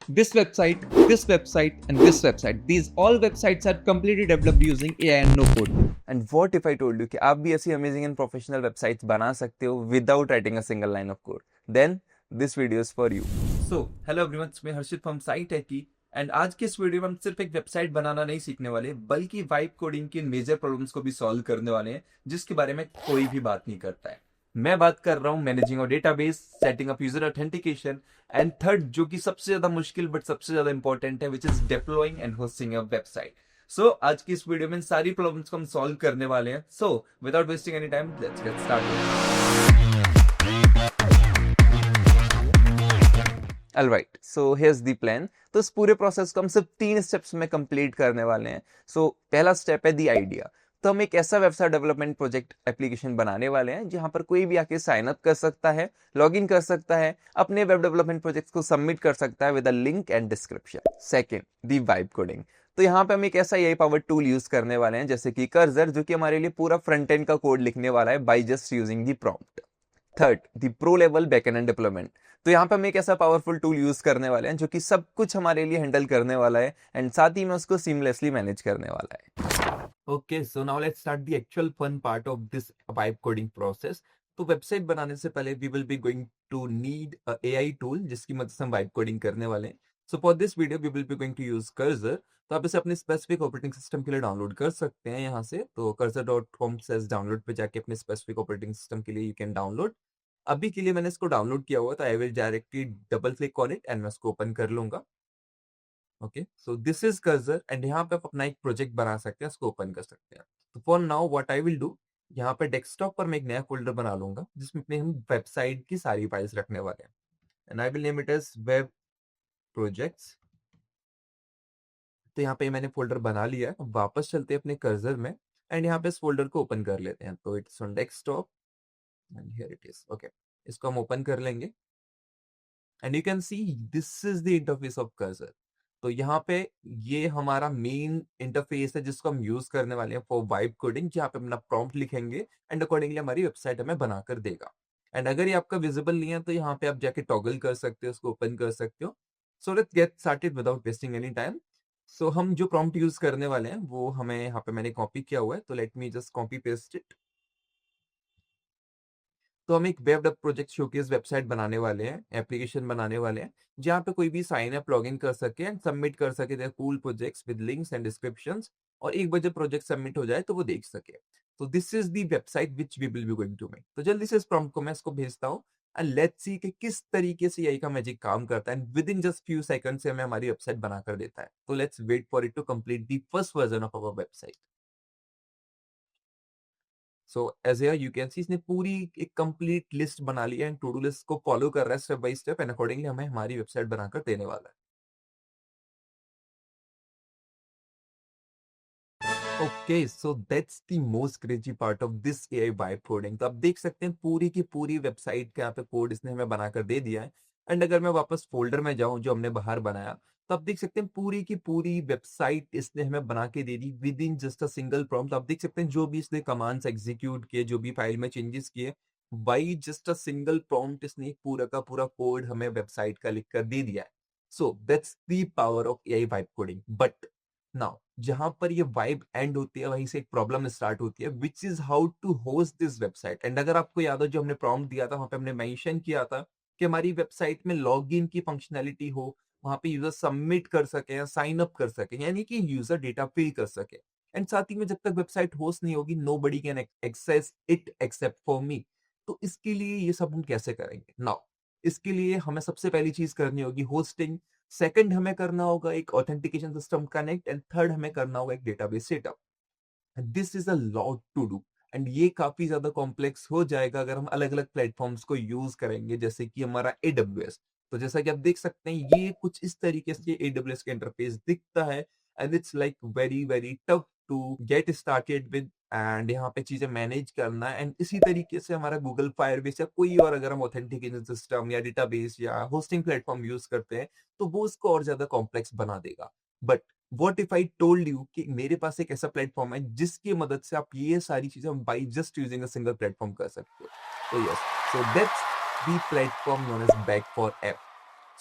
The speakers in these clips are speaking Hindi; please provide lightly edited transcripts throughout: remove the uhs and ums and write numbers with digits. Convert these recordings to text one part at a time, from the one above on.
this website, and this website. These all websites are completely developed using AI and no code. And what if I told you कि आप भी ऐसी amazing and professional websites बना सकते हो without writing a single line of code? Then this video is for you. So hello everyone, मैं हर्षित फ्रॉम साइट है की एंड आज के इस वीडियो में हम सिर्फ एक वेबसाइट बनाना नहीं सीखने वाले, बल्कि वाइब कोडिंग की मेजर प्रॉब्लम्स को भी सॉल्व करने वाले हैं, जिसके बारे में कोई भी बात नहीं करता है। मैं बात कर रहा हूं मैनेजिंग और database, setting up user authentication, and third जो कि सबसे ज्यादा मुश्किल बट सबसे ज्यादा इंपॉर्टेंट है, which is deploying and hosting a website. So आज की इस वीडियो में सारी प्रॉब्लम्स को हम सॉल्व करने वाले हैं। So without wasting any time, let's get started. Alright, so here's the plan. तो इस पूरे प्रोसेस को हम सिर्फ 3 स्टेप्स में कंप्लीट करने वाले हैं। सो पहला स्टेप है दी आइडिया। तो हम एक ऐसा वेबसाइट डेवलपमेंट प्रोजेक्ट एप्लीकेशन बनाने वाले हैं जहां पर कोई भी आके साइन अप कर सकता है, लॉग इन कर सकता है, अपने वेब डेवलपमेंट प्रोजेक्ट्स को सबमिट कर सकता है with a link and description. Second, the vibe coding. तो यहाँ पे हम एक ऐसा एआई पावर टूल यूज करने वाले हैं जैसे कि कर्सर, जो कि हमारे लिए पूरा फ्रंट एंड का कोड लिखने वाला है bye just using the prompt. Third, the pro level backend and development. तो यहाँ पे हम एक ऐसा पावरफुल टूल यूज करने वाले हैं जो कि सब कुछ हमारे लिए हैंडल करने वाला है एंड साथ ही में उसको सीमलेसली मैनेज करने वाला है। Okay, so now let's start the actual fun part of this vibe coding process. तो वेबसाइट बनाने से पहले we will be going to need a AI tool जिसकी मदद से हम वाइब कोडिंग करने वाले हैं। So for this video we will be going to use Cursor. तो आप इसे अपने स्पेसिफिक ऑपरेटिंग सिस्टम के लिए डाउनलोड कर सकते हैं यहाँ से। तो cursor.com says डाउनलोड पे जाके अपने स्पेसिफिक ऑपरेटिंग सिस्टम के लिए यू कैन डाउनलोड। अभी के लिए मैंने इसको डाउनलोड किया हुआ, तो I will directly double click on it and मैं इसको ओपन कर लूंगा। Okay, so this is cursor and यहाँ पे आप अपना एक प्रोजेक्ट बना सकते हैं, इसको ओपन कर सकते हैं। तो for now what I will do, यहाँ पे डेस्कटॉप पर मैं एक नया फोल्डर बना लूंगा जिसमें अपने हम वेबसाइट की सारी फाइल्स रखने वाले हैं and I will name it as web projects. तो यहाँ पे मैंने फोल्डर बना लिया है। अब वापस चलते हैं अपने कर्सर में एंड यहाँ पे इस फोल्डर को ओपन कर लेते हैं। तो it's on desktop and here it is. Okay, इसको हम ओपन कर लेंगे and you can see this is the interface of cursor. तो यहाँ पे ये हमारा मेन इंटरफेस है जिसको हम यूज करने वाले हैं फॉर वाइब कोडिंग, जहाँ पे अपना प्रॉम्प्ट लिखेंगे एंड अकॉर्डिंगली हमारी वेबसाइट हमें बनाकर देगा। एंड अगर ये आपका विजिबल नहीं है तो यहाँ पे आप जाके टॉगल कर सकते हो, उसको ओपन कर सकते हो। So let's get started without wasting any time. So हम जो प्रॉम्प्ट यूज करने वाले हैं वो हमें यहाँ पे मैंने कॉपी किया हुआ है, तो let me just copy paste it. तो हम एक web dev project showcase website बनाने वाले हैं, एप्लीकेशन बनाने वाले हैं, जहाँ पे कोई भी साइन अप लॉग इन कर सके एंड सबमिट कर सके their cool projects with links and descriptions. और एक बार जब प्रोजेक्ट सबमिट हो जाए तो वो देख सके। तो this is the website which we will be going to make. तो जल्दी से इस प्रॉम्प्ट को मैं इसको भेजता हूँ एंड लेट्स सी कि किस तरीके से यही का मैजिक काम करता है and within just few second से हमें हमारी वेबसाइट बनाकर देता है। तो let's wait for it to complete the first version of our website. So as here you can see इसने पूरी एक कंप्लीट लिस्ट बना ली है एंड टू डू लिस्ट को फॉलो कर रहा है step by step and accordingly हमें हमारी वेबसाइट बनाकर देने वाला है। Okay, so that's the most crazy part of this AI vibe coding. तो आप देख सकते हैं पूरी की पूरी वेबसाइट का यहाँ पे कोड इसने हमें बनाकर दे दिया है। एंड अगर मैं वापस फोल्डर में जाऊं जो हमने बाहर बनाया, तो आप देख सकते हैं पूरी की पूरी वेबसाइट इसने हमें बना के दे दी within just a single prompt. आप देख सकते हैं जो भी इसने कमांड्स एग्जीक्यूट किए, जो भी फाइल में चेंजेस किए, by just a single prompt इसने एक पूरा का पूरा कोड हमें वेबसाइट का लिख कर दे दिया है। सो that's the power of AI vibe coding. But now जहां पर ये वाइब एंड होती है वहीं से एक प्रॉब्लम स्टार्ट होती है, which is how to host this website. And अगर आपको याद हो जो हमने प्रॉम्प्ट दिया था वहां पे हमने मेंशन किया था कि हमारी वेबसाइट में लॉगिन की फंक्शनैलिटी हो, वहां पे यूजर सबमिट कर सके या साइन अप कर सके, यानी कि यूजर डेटा फिल कर सके। एंड साथ ही में जब तक वेबसाइट होस्ट नहीं होगी nobody can access it except for me. तो इसके लिए ये सब हम कैसे करेंगे नाउ? इसके लिए हमें सबसे पहली चीज करनी होगी होस्टिंग, सेकंड हमें करना होगा एक authentication system connect and third हमें करना होगा एक database setup. This is a lot to do and ये काफी ज्यादा कॉम्प्लेक्स हो जाएगा अगर हम अलग अलग प्लेटफॉर्म्स को यूज करेंगे, जैसे कि हमारा AWS। तो जैसा कि आप देख सकते हैं ये कुछ इस तरीके से AWS का इंटरफेस दिखता है and it's like very very tough to get started with and यहाँ पे चीजें मैनेज करना। एंड इसी तरीके से हमारा गूगल फायरबेस या कोई और अगर हम ऑथेंटिकेशन सिस्टम या डेटाबेस या होस्टिंग प्लेटफॉर्म यूज करते हैं तो वो उसको और ज्यादा कॉम्प्लेक्स बना देगा। But what if I told you कि मेरे पास एक ऐसा प्लेटफॉर्म है जिसकी मदद से आप ये सारी चीजें by just using a single platform कर सकते हो। तो yes, so that's the platform known as back for app.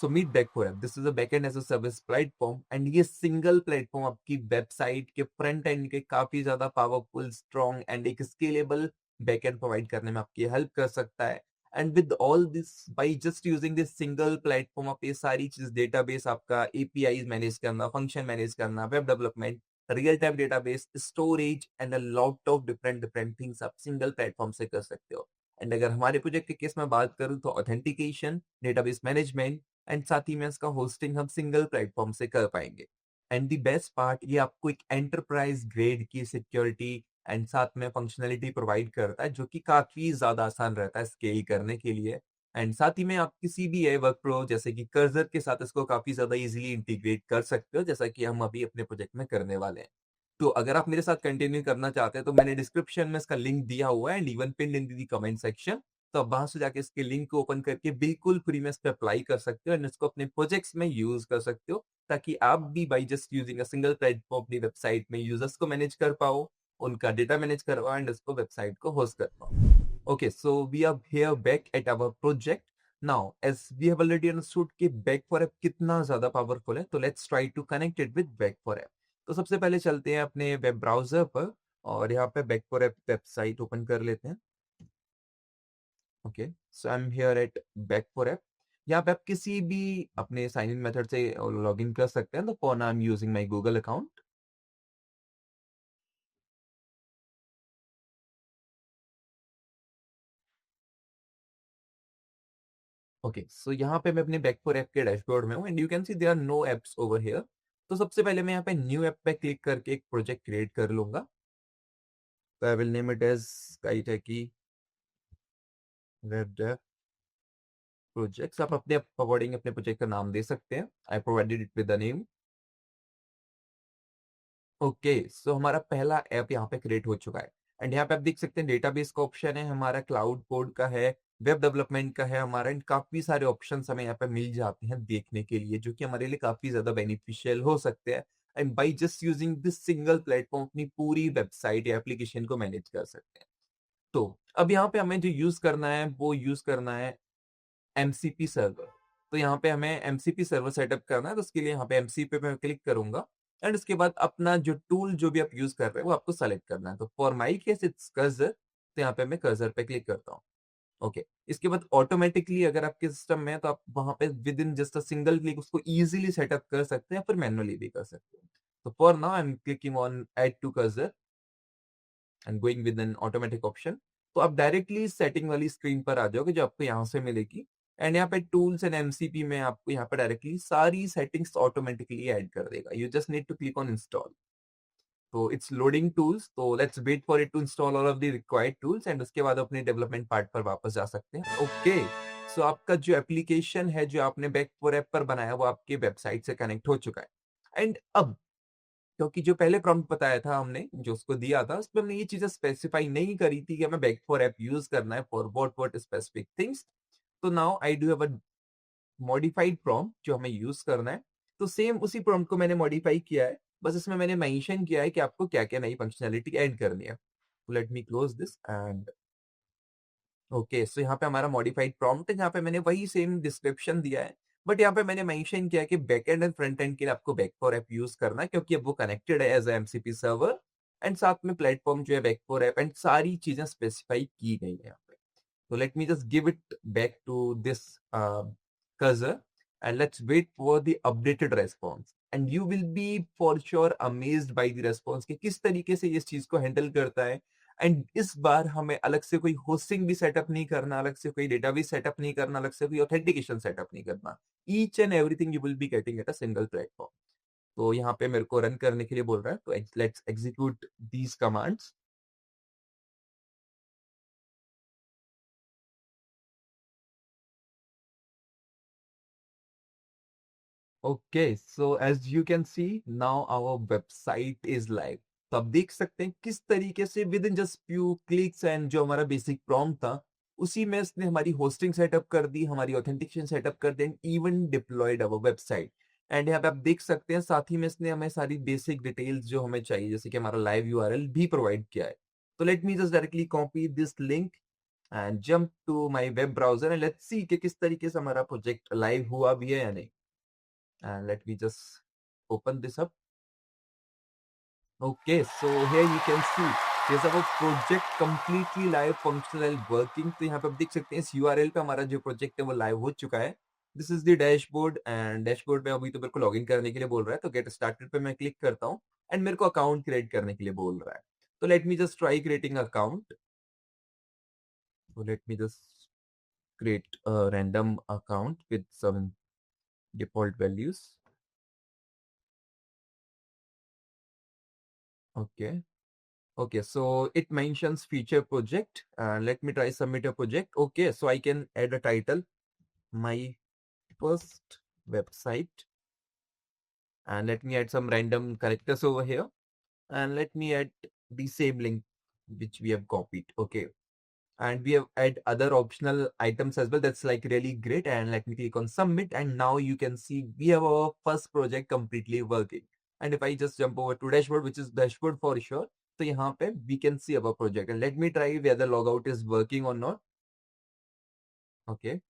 So meet Back4App, this is a backend as a service platform, and ये सिंगल प्लेटफॉर्म आपकी वेबसाइट के फ्रंट एंड के काफी ज्यादा पावरफुल, स्ट्रॉन्ग एंड एक स्केलेबल बैकएंड प्रोवाइड करने में आपकी हेल्प कर सकता है। And with all this, by just using this single platform, आप ये सारी चीज, डेटाबेस आपका, एपीआई मैनेज करना, फंक्शन मैनेज करना, web development, real time database, storage and a lot of different different things आप सिंगल प्लेटफॉर्म से कर सकते हो। एंड अगर हमारे प्रोजेक्ट के केस में बात करूं तो ऑथेंटिकेशन, डेटाबेस मैनेजमेंट एंड साथ ही में इसका होस्टिंग हम सिंगल प्लेटफॉर्म से कर पाएंगे। एंड द बेस्ट पार्ट, ये आपको एक एंटरप्राइज ग्रेड की सिक्योरिटी एंड साथ में फंक्शनलिटी प्रोवाइड करता है, जो कि काफी ज्यादा आसान रहता है स्केल करने के लिए। एंड साथ ही में आप किसी भी ए वर्क फ्लो जैसे कि कर्सर के साथ इसको काफी ज्यादा इजीली इंटीग्रेट कर सकते हो, जैसा कि हम अभी अपने प्रोजेक्ट में करने वाले हैं। तो अगर आप मेरे साथ कंटिन्यू करना चाहते हैं तो मैंने डिस्क्रिप्शन में इसका लिंक दिया हुआ है and even pin in the comment section. तो आप वहां से जाके इसके लिंक को ओपन करके बिल्कुल फ्री में इस पे अप्लाई कर सकते हो एंड इसको अपने प्रोजेक्ट्स में यूज कर सकते हो, ताकि आप भी by just using a single platform अपनी वेबसाइट में यूजर्स को मैनेज कर पाओ, उनका डेटा मैनेज कर पाओ एंड उसको वेबसाइट को होस्ट कर पाओ। Okay, so we are here back at our project now, as we have already understood कि बैक4एप कितना ज्यादा पावरफुल है, तो let's try to connect it with Back4App. तो सबसे पहले चलते हैं अपने वेब ब्राउजर पर और यहाँ पे बैक4एप वेबसाइट ओपन कर लेते हैं। Okay, so I'm here at Back4App. यहाँ पे आप किसी भी अपने साइन इन मेथड से लॉग इन कर सकते हैं। तो for now I am using my Google account. Okay, so यहाँ पे मैं अपने बैक4एप के डैशबोर्ड में हूँ and you can see there are no apps over here. तो सबसे पहले मैं यहाँ पे न्यू ऐप पे क्लिक करके एक प्रोजेक्ट क्रिएट कर लूंगा। तो I will name it as काइटेकी वेब डेव प्रोजेक्ट्स। आप अपने अकॉर्डिंग अपने प्रोजेक्ट का नाम दे सकते हैं। I provided it with the name. Okay, so हमारा पहला ऐप यहाँ पे क्रिएट हो चुका है एंड यहाँ पे आप देख सकते हैं डेटाबेस का ऑप्शन है, हमारा क्लाउड कोड का है, वेब डेवलपमेंट का है हमारा, एंड काफी सारे ऑप्शंस हमें यहाँ पे मिल जाते हैं देखने के लिए, जो कि हमारे लिए काफी ज्यादा बेनिफिशियल हो सकते हैं। And by just using this single platform अपनी पूरी वेबसाइट या एप्लीकेशन को मैनेज कर सकते हैं। तो अब यहाँ पे हमें जो यूज करना है वो यूज करना है एमसीपी सर्वर। तो यहाँ पे हमें एमसीपी सर्वर सेटअप करना है, तो उसके लिए यहाँ पे एमसीपी पे मैं क्लिक करूंगा एंड उसके बाद अपना जो टूल जो भी आप यूज कर रहे हैं वो आपको सेलेक्ट करना है। तो for my case it's cursor, तो यहाँ पे मैं कर्सर पे क्लिक करता हूँ। ओके, इसके बाद ऑटोमेटिकली अगर आपके सिस्टम में है तो आप वहां पे with in just a single click उसको इजीली सेटअप कर सकते हैं या फिर मैनुअली भी कर सकते हैं। तो for now I am clicking on add to Cursor and going with an automatic option. तो आप डायरेक्टली सेटिंग वाली स्क्रीन पर आ जाओगे जो आपको यहाँ से मिलेगी एंड यहाँ पे टूल्स एंड एमसीपी में आपको यहाँ पे डायरेक्टली सारी सेटिंग्स ऑटोमेटिकली ऐड कर देगा। You just need to click on install. तो इट्स लोडिंग टूल्स, तो let's wait for it to install all of the required tools and उसके बाद अपने डेवलपमेंट पार्ट पर वापस जा सकते हैं। ओके, सो आपका जो एप्लीकेशन है जो आपने बैक4एप पर बनाया वो आपके वेबसाइट से कनेक्ट हो चुका है। एंड अब क्योंकि जो पहले प्रॉम्प्ट बताया था हमने, जो उसको दिया था, उसमें हमने ये चीजें स्पेसिफाई नहीं करी थी कि हमें बैक4एप यूज करना है फॉर व्हाट स्पेसिफिक थिंग्स। तो now I do have a modified prompt जो हमें यूज करना है। तो सेम उसी प्रॉम्प्ट को मैंने मॉडिफाई किया है, बस इसमें मैंने मेंशन किया है कि आपको क्या क्या नई फंक्शनैलिटी ऐड करनी है। तो let me close this and okay, so यहाँ पे हमारा मॉडिफाइड प्रॉम्प्ट है जहाँ पे मैंने वही सेम डिस्क्रिप्शन दिया है, बट यहाँ पे मैंने मेंशन किया है कि बैकएंड एंड फ्रंट एंड के लिए आपको बैक4एप यूज करना है, क्योंकि अब वो कनेक्टेड है एज एमसीपी सर्वर एंड साथ में प्लेटफॉर्म जो है बैक4एप एंड सारी चीजें स्पेसिफाई की गई है यहाँ पे। So let me just give it back to this cursor and let's wait for the updated response. And you will be for sure amazed by the response कि किस तरीके से इस चीज को हैंडल करता है। एंड इस बार हमें अलग से कोई होस्टिंग भी सेटअप नहीं करना, अलग से कोई डेटाबेस सेटअप नहीं करना, अलग से कोई ऑथेंटिकेशन सेटअप नहीं करना। Each and everything you will be getting at a single platform. तो यहाँ पे मेरे को रन करने के लिए बोल रहा है, तो let's execute these commands. Okay, so as you can see now our website is live. तो आप देख सकते हैं किस तरीके से within just few clicks and जो हमारा बेसिक प्रॉम्प्ट था उसी में इसने हमारी होस्टिंग सेटअप कर दी, हमारी ऑथेंटिकेशन सेटअप कर दी and even deployed our website. And यहाँ पे आप देख सकते हैं साथ ही में इसने हमें सारी बेसिक डिटेल्स जो हमें चाहिए, जैसे कि हमारा लाइव यूआरएल भी प्रोवाइड किया है। तो let me just directly copy this link and jump to my web browser and let's see कि किस तरीके से हमारा प्रोजेक्ट लाइव हुआ भी है या नहीं. And let me just open this up. Okay, so here you can see there's our project completely live functional working. तो यहाँ पे आप देख सकते हैं इस URL पे हमारा जो प्रोजेक्ट है वो लाइव हो चुका है. This is the dashboard and dashboard में अभी तो मेरे को लॉगिन करने के लिए बोल रहा है, तो गेट स्टार्टेड पे मैं क्लिक करता हूँ एंड मेरे को अकाउंट क्रिएट करने के लिए बोल रहा है. तो let me just try creating account. So let me just create a random account with some default values. Okay, so it mentions feature project. Let me try submit a project. Okay, so I can add a title, my first website, and let me add some random characters over here, and let me add the same link which we have copied. Okay, and we have add other optional items as well. That's like really great. And let me click on submit, and now you can see we have our first project completely working. And if I just jump over to dashboard, which is dashboard for sure, so यहाँ पे we can see our project. And let me try whether logout is working or not. Okay,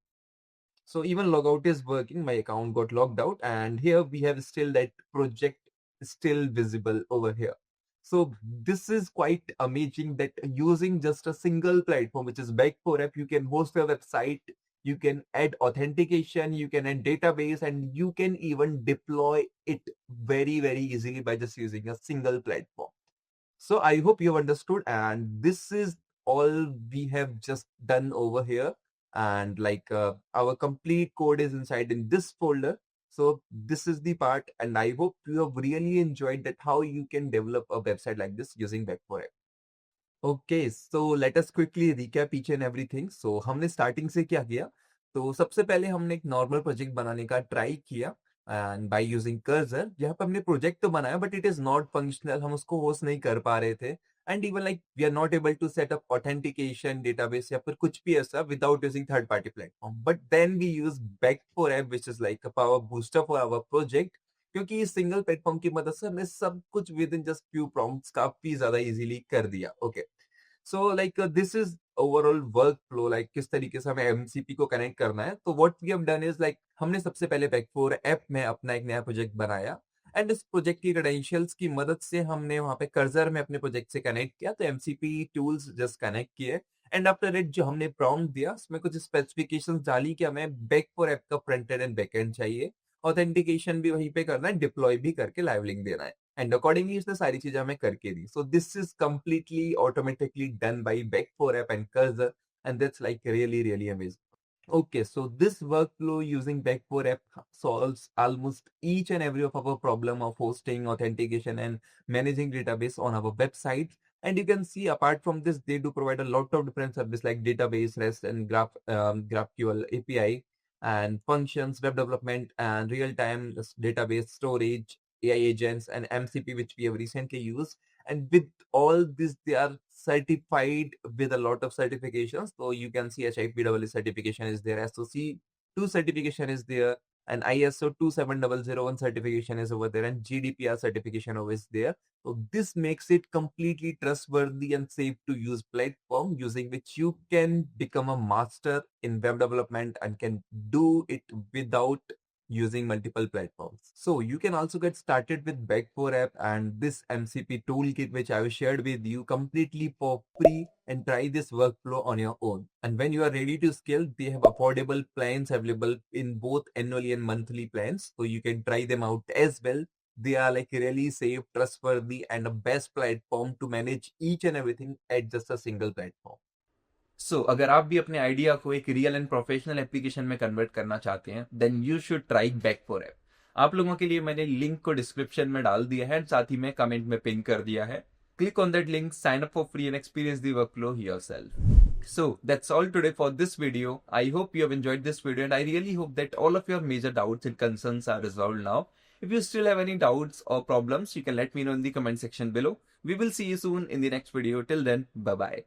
so even logout is working. My account got logged out, and here we have still that project still visible over here. So this is quite amazing that using just a single platform, which is Back4App, you can host your website, you can add authentication, you can add database, and you can even deploy it very, very easily by just using a single platform. So I hope you understood, and this is all we have just done over here. And like our complete code is inside in this folder. So this is the part, and I hope you have really enjoyed that how you can develop a website like this using Back4App. Okay, so let us quickly recap each and everything. So हमने स्टार्टिंग से क्या किया? तो सबसे पहले हमने एक नॉर्मल प्रोजेक्ट बनाने का ट्राई किया एंड बाय यूजिंग कर्सर. यहाँ पे हमने प्रोजेक्ट तो बनाया but it is not functional. हम उसको होस्ट नहीं कर पा रहे थे and even like we are not able to set up authentication database या फिर कुछ भी ऐसा without using third party platform. But then we use Back4App which is like a power booster for our project, क्योंकि इस सिंगल प्लेटफॉर्म की मदद से हमने सब कुछ with in just few prompts काफी ज्यादा इजीली कर दिया. Okay, so like this is overall work flow, like किस तरीके से हमें एमसीपी को कनेक्ट करना है. तो what we have done is like हमने सबसे पहले Back4App में अपना एक नया प्रोजेक्ट बनाया एंड इस प्रोजेक्ट की क्रेडेंशियल्स की मदद से हमने वहां पे कर्सर में अपने प्रोजेक्ट से कनेक्ट किया. तो एमसीपी टूल्स जस्ट कनेक्ट किए एंड आफ्टर इट जो हमने प्रॉम्प्ट दिया उसमें कुछ स्पेसिफिकेशंस डाली कि हमें Back4App का front end and back and चाहिए, ऑथेंटिकेशन भी वहीं पे करना है, डिप्लॉय भी करके लाइव लिंक देना है एंड अकॉर्डिंगली इसने सारी चीजें हमें करके दी. So this is completely automatically done by Back4App and Cursor, and that's like really amazing. Okay, so this workflow using Back4App solves almost each and every of our problem of hosting, authentication, and managing database on our website. And you can see apart from this, they do provide a lot of different services like database, REST, and GraphQL API, and functions, web development, and real-time database storage, AI agents, and MCP, which we have recently used. And with all this, they are certified with a lot of certifications. So you can see HIPAA certification is there, SOC 2 certification is there, and ISO 27001 certification is over there, and GDPR certification is there. So this makes it completely trustworthy and safe to use platform using which you can become a master in web development and can do it without using multiple platforms. So you can also get started with Back4App and this MCP toolkit which I have shared with you completely for free, and try this workflow on your own. And when you are ready to scale, they have affordable plans available in both annually and monthly plans. So you can try them out as well. They are like really safe, trustworthy, and a best platform to manage each and everything at just a single platform. सो अगर आप भी अपने आइडिया को एक रियल एंड प्रोफेशनल एप्लीकेशन में कन्वर्ट करना चाहते हैं then you should try Back4App. आप लोगों के लिए मैंने लिंक को डिस्क्रिप्शन में डाल दिया है, साथ ही में कमेंट में पिन कर दिया है. Click on that link, sign up for free and experience the workflow yourself. So that's all today for this video. I hope you have enjoyed this video and I really hope that all of your major doubts and concerns are resolved now. If you still have any doubts or problems, you can let me know in the comment section below. We will see you soon in the next video. Till then, bye bye.